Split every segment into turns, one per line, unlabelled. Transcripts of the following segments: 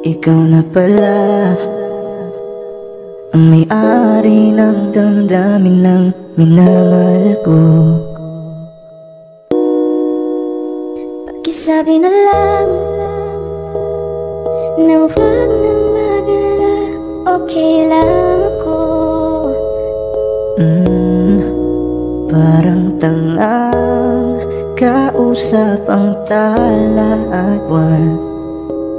ikaw na pala ang may-ari ng damdamin ng minamahal ko.
Pakisabi na lang na huwag nang mag-alala, okay lang ako.
Parang tangang kausap ang tala at buwan,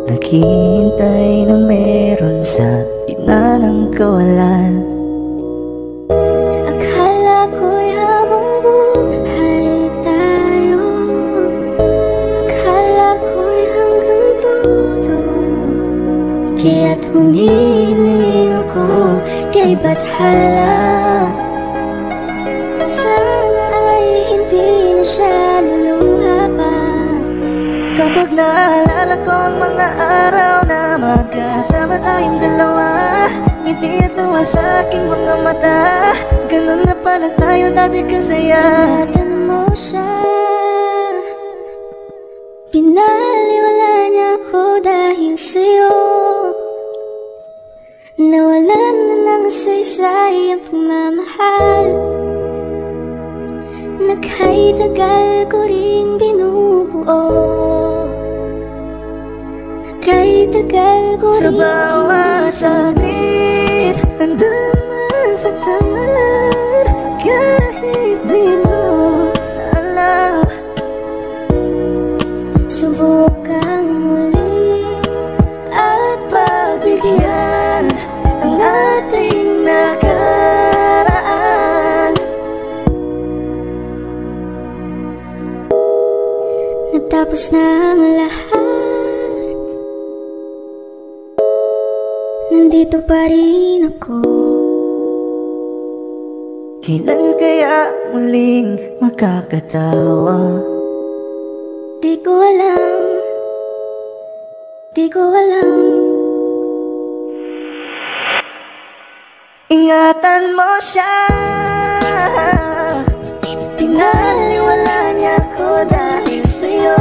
naghihintay ng meron sa gitna ng kawalan.
Akala ko'y habang buhay tayo, akala ko'y hanggang dulo, kaya't humiling ako kay Bathala. Sana ay hindi na siya luluha pa.
Kapag naalala ko ang mga araw na magkasama tayong dalawa, ngiti at luha sa aking mga mata, ganun na pala tayo dati kasaya.
Ingatan mo siya, pinaliwala niya ako dahil sa'yo. Nawalan na ng saysay ang pagmamahal na kahit tagal ko rin binubuo, na kahit tagal ko rin
sa bawat saglit nandun masaktan, kahit di mo alam.
Subukang muli
at pagbigyan ang ating nakaraan.
Natapos na ang lahat, nandito pa rin ako.
Kailan kaya muling makakatawa?
Di ko alam, di ko alam.
Ingatan mo siya, pinaliwala niya ako dahil sa'yo.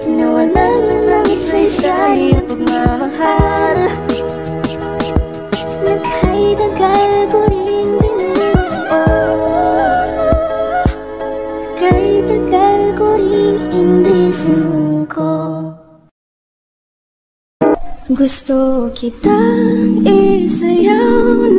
Nawalan na ng saysay ang pagmamahal
na kahit tagal ko rin binubuo, na kahit tagal ko rin hindi sinuko. Gusto kitang isayaw